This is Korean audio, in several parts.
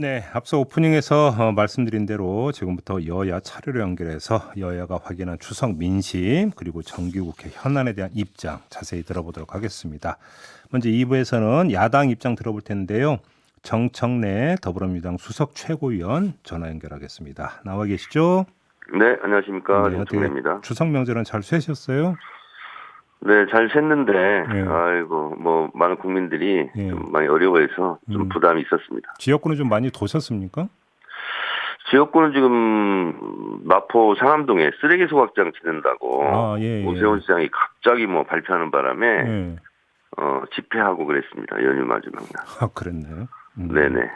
네, 앞서 오프닝에서 말씀드린 대로 지금부터 여야 차례로 연결해서 여야가 확인한 추석 민심 그리고 정기국회 현안에 대한 입장 자세히 들어보도록 하겠습니다. 먼저 2부에서는 야당 입장 들어볼 텐데요. 정청래 더불어민주당 수석 최고위원 전화 연결하겠습니다. 나와 계시죠? 네, 안녕하십니까. 네, 정청래입니다. 추석 명절은 잘 쇠셨어요? 네, 잘 샜는데, 네. 아이고, 많은 국민들이 네. 좀 많이 어려워해서 좀 부담이 있었습니다. 지역구는 좀 많이 도셨습니까? 지역구는 지금 마포 상암동에 쓰레기 소각장 짓는다고 예. 오세훈 시장이 갑자기 발표하는 바람에 예. 집회하고 그랬습니다. 연휴 마지막 날. 그랬네요. 네네.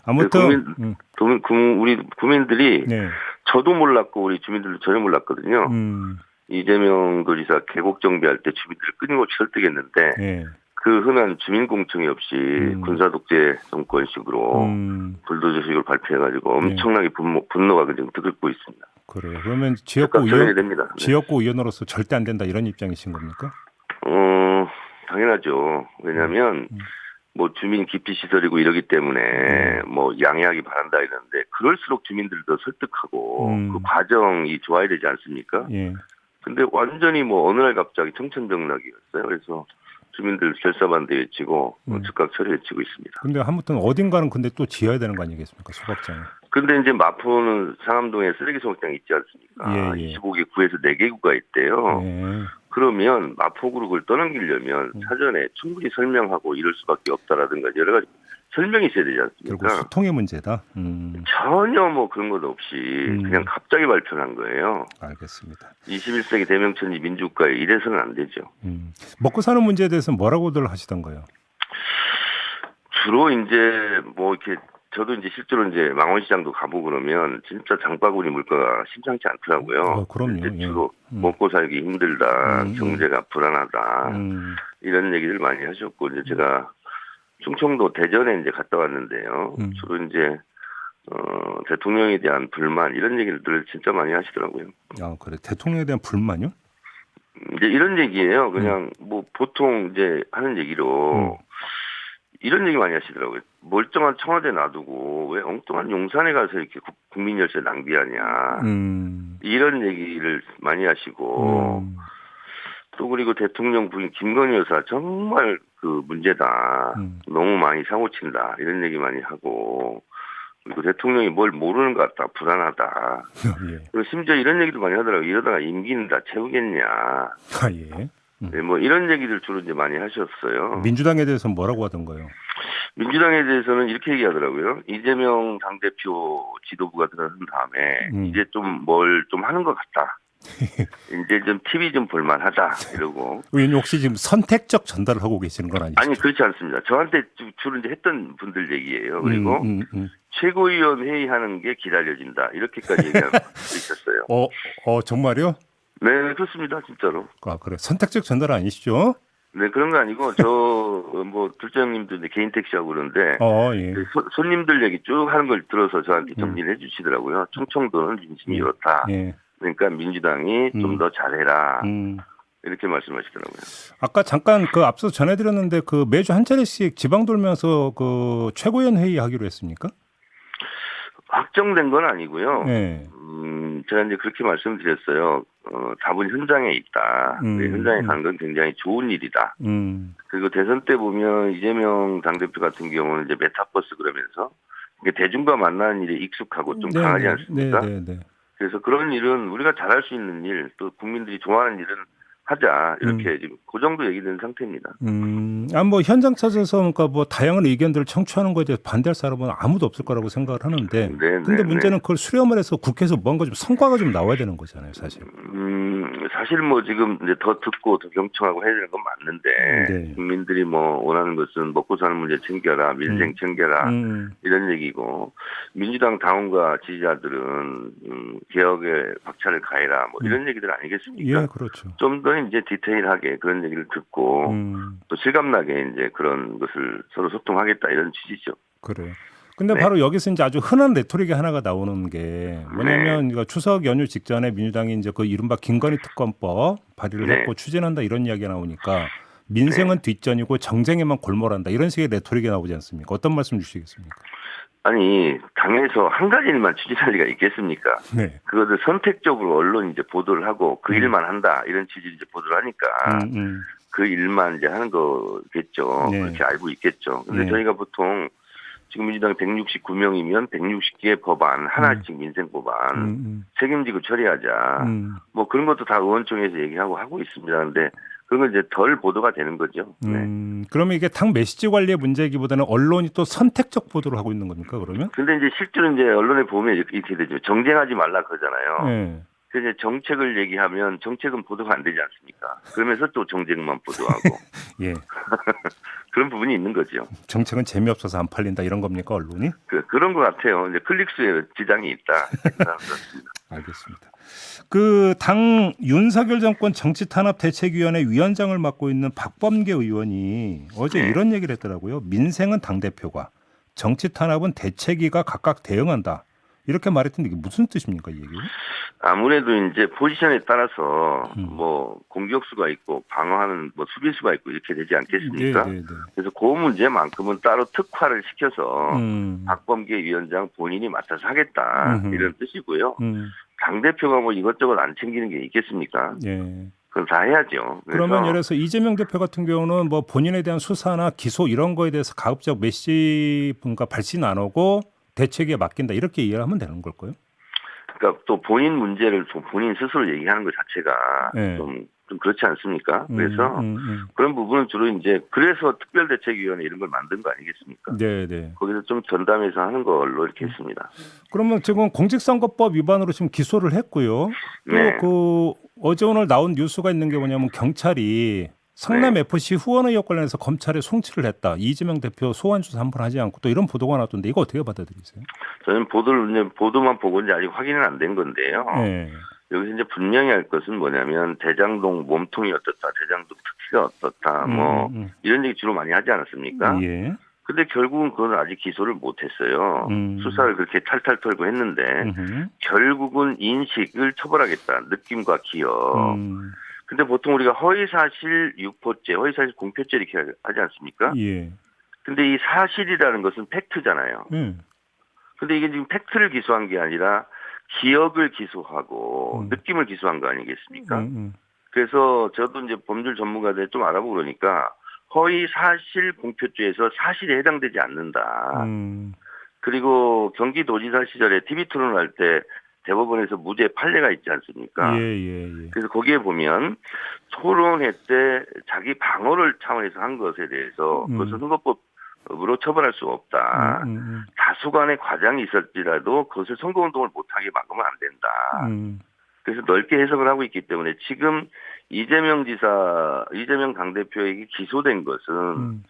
아무튼 우리 국민들이 네. 저도 몰랐고 우리 주민들도 전혀 몰랐거든요. 이재명 도지사 계곡 정비할 때 주민들을 끊임없이 설득했는데 네. 그 흔한 주민공청회 없이 군사독재 정권식으로 불도저식으로 발표해가지고 엄청나게 분노가 지금 들끓고 있습니다. 그래요. 그러면 됩니다. 지역구 의원으로서 절대 안 된다 이런 입장이신 겁니까? 당연하죠. 왜냐하면 주민 기피 시설이고 이러기 때문에 양해하기 바란다 이러는데 그럴수록 주민들도 설득하고 그 과정이 좋아야 되지 않습니까? 예. 근데 완전히 어느 날 갑자기 청천벽락이었어요. 그래서 주민들 결사반대 외치고 즉각 처리 외치고 있습니다. 근데 아무튼 어딘가는 근데 또 지어야 되는 거 아니겠습니까? 소각장을. 근데 이제 마포는 상암동에 쓰레기 소각장이 있지 않습니까? 예. 25개 구에서 4개 구가 있대요. 예. 그러면 마포구를 그걸 떠넘기려면 사전에 충분히 설명하고 이럴 수밖에 없다라든가 여러 가지 설명이 있어야 되지 않습니까? 결국 소통의 문제다. 전혀 그런 것 없이 그냥 갑자기 발표를 한 거예요. 알겠습니다. 21세기 대명천지 민주국가에 이래서는 안 되죠. 먹고 사는 문제에 대해서 뭐라고들 하시던가요? 주로 이제 이렇게 저도 이제 실제로 이제 망원시장도 가보고 그러면 진짜 장바구니 물가가 심상치 않더라고요. 그럼요. 이제 주로 먹고 살기 힘들다, 경제가 불안하다 이런 얘기를 많이 하셨고 이제 제가 충청도 대전에 이제 갔다 왔는데요. 주로 이제 대통령에 대한 불만 이런 얘기를 진짜 많이 하시더라고요. 그래. 대통령에 대한 불만요? 이제 이런 얘기예요. 그냥 보통 이제 하는 얘기로 이런 얘기 많이 하시더라고요. 멀쩡한 청와대 놔두고 왜 엉뚱한 용산에 가서 이렇게 국민 열쇠 낭비하냐. 이런 얘기를 많이 하시고 또 그리고 대통령 부인 김건희 여사 정말 그 문제다. 너무 많이 사고친다. 이런 얘기 많이 하고 그리고 대통령이 뭘 모르는 것 같다. 불안하다. 예. 그리고 심지어 이런 얘기도 많이 하더라고요. 이러다가 임기는 다 채우겠냐. 예. 네, 이런 얘기들 주로 이제 많이 하셨어요. 민주당에 대해서는 뭐라고 하던가요? 민주당에 대해서는 이렇게 얘기하더라고요. 이재명 당대표 지도부가 들어선 다음에 이제 좀 뭘 좀 하는 것 같다. 이제 좀 TV 좀 볼만하다 이러고. 의원님 혹시 지금 선택적 전달을 하고 계시는 건 아니죠? 아니 그렇지 않습니다. 저한테 주로 이제 했던 분들 얘기예요. 그리고 최고위원 회의하는 게 기다려진다 이렇게까지 얘기하고 있었어요. 정말요? 네 그렇습니다 진짜로. 그래 선택적 전달 아니시죠? 네 그런 거 아니고 둘째 형님도 이제 개인 택시하고 그러는데 예. 손님들 얘기 쭉 하는 걸 들어서 저한테 정리를 해주시더라고요. 충청도는 민심이 이렇다. 예. 그러니까 민주당이 좀 더 잘해라. 이렇게 말씀하시더라고요. 아까 잠깐 앞서 전해드렸는데 매주 한 차례씩 지방 돌면서 최고위원 회의 하기로 했습니까? 확정된 건 아니고요. 네. 제가 이제 그렇게 말씀드렸어요. 답은 현장에 있다. 현장에 가는 건 굉장히 좋은 일이다. 그리고 대선 때 보면 이재명 당대표 같은 경우는 이제 메타버스 그러면서 대중과 만나는 일에 익숙하고 좀 강하지 않습니까? 네. 그래서 그런 일은 우리가 잘할 수 있는 일, 또 국민들이 좋아하는 일은 하자 이렇게 지금 그 정도 얘기된 상태입니다. 현장 찾아서 다양한 의견들을 청취하는 거에 대해서 반대할 사람은 아무도 없을 거라고 생각을 하는데, 근데 문제는 그걸 수렴을 해서 국회에서 뭔가 좀 성과가 좀 나와야 되는 거잖아요, 사실. 사실 지금 이제 더 듣고 더 경청하고 해야 되는 건 맞는데 국민들이 원하는 것은 먹고 사는 문제 챙겨라, 민생 챙겨라 이런 얘기고 민주당 당원과 지지자들은 개혁에 박차를 가해라 이런 얘기들 아니겠습니까? 예, 그렇죠. 좀 더 이제 디테일하게 그런 얘기를 듣고 또 실감나게 이제 그런 것을 서로 소통하겠다 이런 취지죠. 그래요. 근데 바로 여기서 이제 아주 흔한 레토릭이 하나가 나오는 게 뭐냐면 추석 연휴 직전에 민주당이 이제 이른바 김건희 특검법 발의를 했고 추진한다 이런 이야기가 나오니까 민생은 뒷전이고 정쟁에만 골몰한다 이런 식의 레토릭이 나오지 않습니까? 어떤 말씀 주시겠습니까? 아니 당에서 한 가지 일만 추진할 리가 있겠습니까? 네. 그것을 선택적으로 언론이 이제 보도를 하고 그 음. 일만 한다 이런 취지로 이제 보도를 하니까 그 일만 이제 하는 거겠죠. 네. 그렇게 알고 있겠죠. 근데 네. 저희가 보통 지금 민주당 169명이면 160개의 법안 하나씩 민생 법안 책임지고 처리하자. 뭐 그런 것도 다 의원총회에서 얘기하고 하고 있습니다. 그런데 그런 건 이제 덜 보도가 되는 거죠. 네. 그러면 이게 당 메시지 관리의 문제이기보다는 언론이 또 선택적 보도를 하고 있는 겁니까, 그러면? 근데 이제 실제로 이제 언론에 보면 이렇게 되죠. 정쟁하지 말라 그러잖아요. 네. 그래서 이제 정책을 얘기하면 정책은 보도가 안 되지 않습니까? 그러면서 또 정쟁만 보도하고 예. 그런 부분이 있는 거죠. 정책은 재미없어서 안 팔린다 이런 겁니까, 언론이? 그런 것 같아요. 이제 클릭수에 지장이 있다. 그렇습니다. 알겠습니다. 그 당 윤석열 정권 정치탄압대책위원회 위원장을 맡고 있는 박범계 의원이 어제 네. 이런 얘기를 했더라고요. 민생은 당대표가, 정치탄압은 대책위가 각각 대응한다. 이렇게 말했던데 이게 무슨 뜻입니까, 이 얘기? 아무래도 이제 포지션에 따라서 뭐 공격수가 있고 방어하는 뭐 수비수가 있고 이렇게 되지 않겠습니까? 네. 그래서 그 문제만큼은 따로 특화를 시켜서 박범계 위원장 본인이 맡아서 하겠다 이런 뜻이고요. 당대표가 뭐 이것저것 안 챙기는 게 있겠습니까? 예. 그건 다 해야죠. 그러면 예를 들어서 이재명 대표 같은 경우는 뭐 본인에 대한 수사나 기소 이런 거에 대해서 가급적 메시지 뭔가 발신 안 하고 대책에 맡긴다 이렇게 이해를 하면 되는 걸까요? 그러니까 또 본인 문제를 좀 본인 스스로 얘기하는 것 자체가 네. 좀 그렇지 않습니까? 그래서 그런 부분은 주로 이제 그래서 특별대책위원회 이런 걸 만든 거 아니겠습니까? 네. 거기서 좀 전담해서 하는 걸로 이렇게 했습니다. 그러면 지금 공직선거법 위반으로 지금 기소를 했고요. 또 네. 그 어제 오늘 나온 뉴스가 있는 게 뭐냐면 경찰이 성남 네. FC 후원 의혹 관련해서 검찰에 송치를 했다. 이재명 대표 소환 조사 한 번 하지 않고 또 이런 보도가 나왔던데 이거 어떻게 받아들이세요? 저는 보도만 보고 이제 아직 확인은 안 된 건데요. 네. 여기서 이제 분명히 할 것은 뭐냐면 대장동 몸통이 어떻다, 대장동 특히가 어떻다, 뭐 이런 얘기 주로 많이 하지 않았습니까? 예. 근데 결국은 그건 아직 기소를 못했어요. 수사를 그렇게 탈탈 털고 했는데 결국은 인식을 처벌하겠다, 느낌과 기억. 근데 보통 우리가 허위사실 유포죄, 허위사실 공표죄 이렇게 하지 않습니까? 예. 근데 이 사실이라는 것은 팩트잖아요. 근데 이게 지금 팩트를 기소한 게 아니라 기억을 기소하고 느낌을 기소한 거 아니겠습니까? 그래서 저도 이제 법률 전문가들 좀 알아보고 그러니까 허위 사실 공표죄에서 사실에 해당되지 않는다. 그리고 경기도지사 시절에 TV 토론할 때 대법원에서 무죄 판례가 있지 않습니까? 예. 그래서 거기에 보면 토론회 때 자기 방어를 차원에서 한 것에 대해서 그것은 선거법으로 처벌할 수 없다. 다수간의 과장이 있을지라도 그것을 선거운동을 못하게 막으면 안 된다. 그래서 넓게 해석을 하고 있기 때문에 지금 이재명 당대표에게 기소된 것은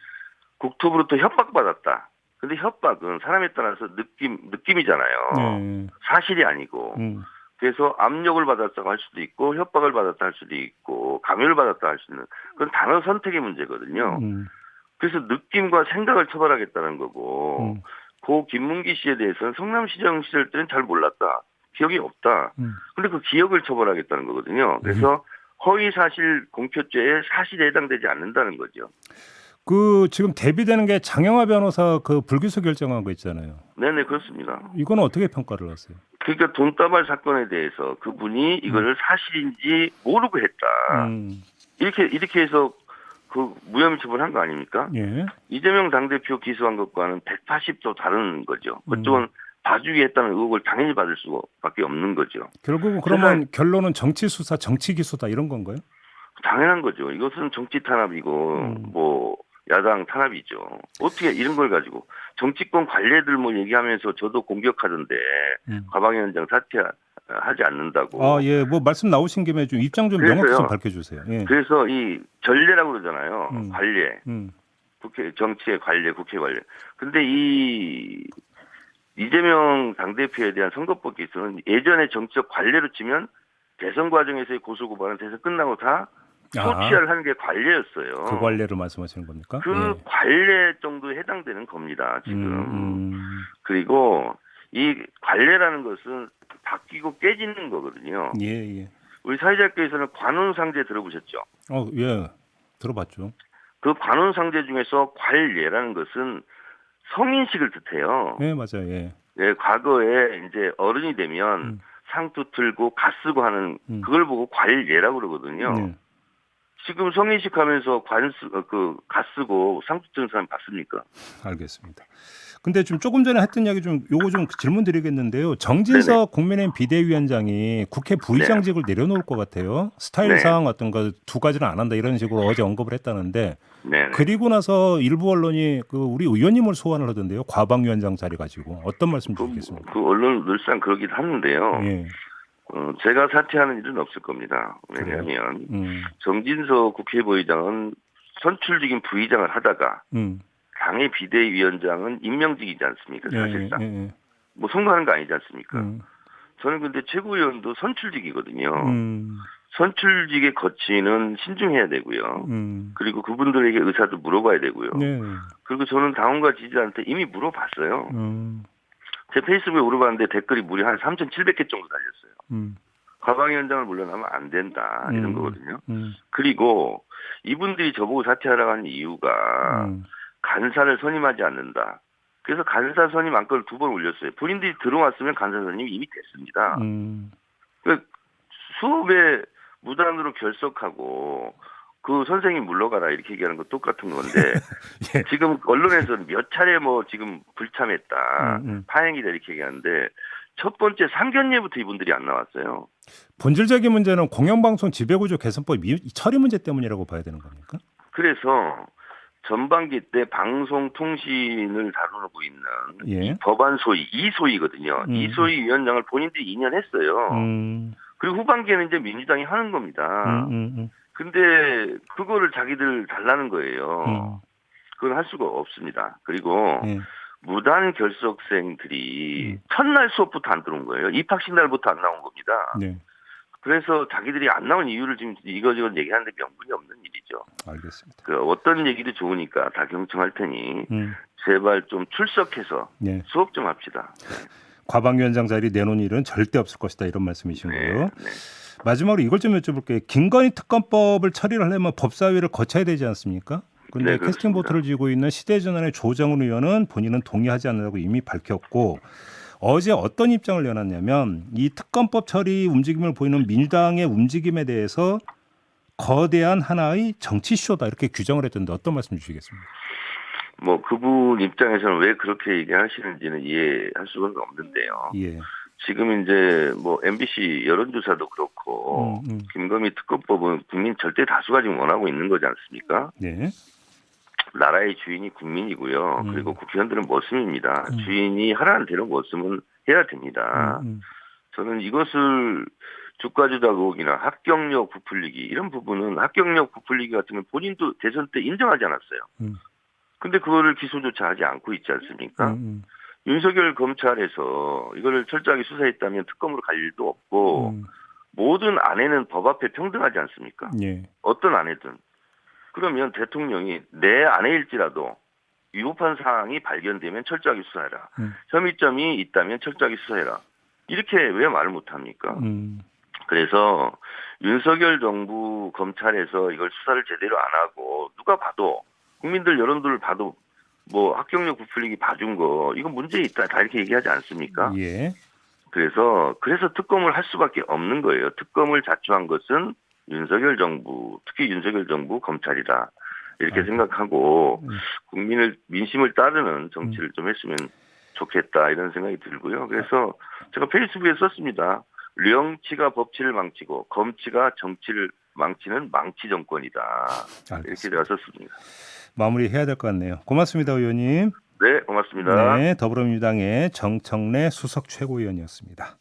국토부로부터 협박받았다. 근데 협박은 사람에 따라서 느낌이잖아요. 사실이 아니고. 그래서 압력을 받았다고 할 수도 있고 협박을 받았다 할 수도 있고 감염을 받았다 할 수 있는 그건 단어 선택의 문제거든요. 그래서 느낌과 생각을 처벌하겠다는 거고 고 김문기 씨에 대해서는 성남시장 시절 때는 잘 몰랐다. 기억이 없다. 근데 그 기억을 처벌하겠다는 거거든요. 그래서 허위사실 공표죄에 사실에 해당되지 않는다는 거죠. 그 지금 대비되는 게 장영하 변호사 그 불기소 결정한 거 있잖아요. 네네 그렇습니다. 이거는 어떻게 평가를 하세요? 그러니까 돈다발 사건에 대해서 그분이 이거를 사실인지 모르고 했다. 이렇게 해서 그 무혐의 처벌한 거 아닙니까? 예. 이재명 당대표 기소한 것과는 180도 다른 거죠. 그쪽은 봐주기 했다는 의혹을 당연히 받을 수밖에 없는 거죠. 결국은 그러면 결론은 정치 수사, 정치 기소다 이런 건가요? 당연한 거죠. 이것은 정치 탄압이고 뭐 야당 탄압이죠. 어떻게 이런 걸 가지고 정치권 관례들 뭐 얘기하면서 저도 공격하던데 과방위원장 사퇴하지 않는다고. 아, 예. 뭐 말씀 나오신 김에 좀 입장 좀 명확히 좀 밝혀주세요. 예. 그래서 이 전례라고 그러잖아요. 관례. 국회 정치의 관례, 국회 관례. 근데 이 이재명 당대표에 대한 선거법 기소는 예전에 정치적 관례로 치면 대선 과정에서의 고소고발은 대선 끝나고 다 소취를 하는 게 관례였어요. 그 관례를 말씀하시는 겁니까? 그 관례 정도에 해당되는 겁니다. 지금. 그리고 이 관례라는 것은 바뀌고 깨지는 거거든요. 예. 우리 사회자께서는 관훈상제 들어보셨죠? 예. 들어봤죠. 그 관훈상제 중에서 관례라는 것은 성인식을 뜻해요. 네, 맞아요. 예. 예, 과거에 이제 어른이 되면 상투 틀고 가 쓰고 하는 그걸 보고 관예라고 그러거든요. 네. 지금 성인식 하면서 가 쓰고 상투 트는 사람 봤습니까? 알겠습니다. 근데 좀 조금 전에 했던 이야기 좀 요거 좀 질문 드리겠는데요. 정진석 국민의힘 비대위원장이 국회 부의장직을 내려놓을 것 같아요. 스타일상 어떤 거 두 가지는 안 한다 이런 식으로 어제 언급을 했다는데 네. 그리고 나서 일부 언론이 그 우리 의원님을 소환을 하던데요. 과방위원장 자리 가지고 어떤 말씀 주시겠습니까? 그 언론 늘상 그러긴 하는데요. 예. 제가 사퇴하는 일은 없을 겁니다. 왜냐하면 정진석 국회부의장은 선출직인 부의장을 하다가 당의 비대위원장은 임명직이지 않습니까? 사실상. 뭐 선거하는 거 아니지 않습니까? 저는 근데 최고위원도 선출직이거든요. 선출직의 거치는 신중해야 되고요. 그리고 그분들에게 의사도 물어봐야 되고요. 그리고 저는 당원과 지지자한테 이미 물어봤어요. 제 페이스북에 물어봤는데 댓글이 무려 한 3,700개 정도 달렸어요. 과방위원장을 물러나면 안 된다 이런 거거든요. 그리고 이분들이 저보고 사퇴하라고 하는 이유가 간사를 선임하지 않는다. 그래서 간사 선임 안건을 2번 올렸어요. 본인들이 들어왔으면 간사 선임이 이미 됐습니다. 그러니까 수업에 무단으로 결석하고 그 선생님 물러가라 이렇게 얘기하는 거 똑같은 건데 예. 지금 언론에서는 몇 차례 뭐 지금 불참했다 파행이다 이렇게 얘기하는데 첫 번째 상견례부터 이분들이 안 나왔어요. 본질적인 문제는 공영방송 지배구조 개선법 처리 문제 때문이라고 봐야 되는 겁니까? 그래서 전반기 때 방송통신을 다루고 있는 이 법안 소위 이소위거든요. 이소위 위원장을 본인들이 2년 했어요. 그리고 후반기에는 이제 민주당이 하는 겁니다. 근데 그거를 자기들 달라는 거예요. 그건 할 수가 없습니다. 그리고 무단 결석생들이 첫날 수업부터 안 들어온 거예요. 입학식 날부터 안 나온 겁니다. 그래서 자기들이 안 나온 이유를 지금 이거저거 얘기하는데 명분이 없는 일이죠. 알겠습니다. 어떤 얘기도 좋으니까 다 경청할 테니 제발 좀 출석해서 수업 좀 합시다. 과방위원장 자리 내놓은 일은 절대 없을 것이다 이런 말씀이신 거예요. 마지막으로 이걸 좀 여쭤볼게요. 김건희 특검법을 처리를 하려면 법사위를 거쳐야 되지 않습니까? 그런데 캐스팅 보트를 쥐고 있는 시대전환의 조정훈 의원은 본인은 동의하지 않는다고 이미 밝혔고 어제 어떤 입장을 내놨냐면 이 특검법 처리 움직임을 보이는 민주당의 움직임에 대해서 거대한 하나의 정치쇼다 이렇게 규정을 했던데 어떤 말씀 주시겠습니까? 뭐 그분 입장에서는 왜 그렇게 얘기하시는지는 이해할 수가 없는데요. 지금 이제 뭐 MBC 여론조사도 그렇고 김건희 특검법은 국민 절대 다수가 지금 원하고 있는 거지 않습니까? 나라의 주인이 국민이고요. 그리고 국회의원들은 머슴입니다. 주인이 하라는 대로 머슴은 해야 됩니다. 저는 이것을 주가조작 의혹이나 합격력 부풀리기 이런 부분은 합격력 부풀리기 같으면 본인도 대선 때 인정하지 않았어요. 근데 그거를 기소조차 하지 않고 있지 않습니까? 윤석열 검찰에서 이거를 철저하게 수사했다면 특검으로 갈 일도 없고 모든 아내는 법 앞에 평등하지 않습니까? 어떤 아내든. 그러면 대통령이 내 아내일지라도 위법한 사항이 발견되면 철저하게 수사해라. 혐의점이 있다면 철저하게 수사해라. 이렇게 왜 말을 못합니까? 그래서 윤석열 정부 검찰에서 이걸 수사를 제대로 안 하고 누가 봐도 국민들 여론들을 봐도 뭐 합격력 부풀리기 봐준 거 이거 문제 있다 다 이렇게 얘기하지 않습니까? 그래서 특검을 할 수밖에 없는 거예요. 특검을 자초한 것은 윤석열 정부, 특히 윤석열 정부 검찰이다. 이렇게 생각하고 국민을 민심을 따르는 정치를 좀 했으면 좋겠다 이런 생각이 들고요. 그래서 제가 페이스북에 썼습니다. 령치가 법치를 망치고 검치가 정치를 망치는 망치 정권이다. 이렇게 제가 썼습니다. 마무리해야 될 것 같네요. 고맙습니다, 의원님. 네, 고맙습니다. 더불어민주당의 정청래 수석 최고위원이었습니다.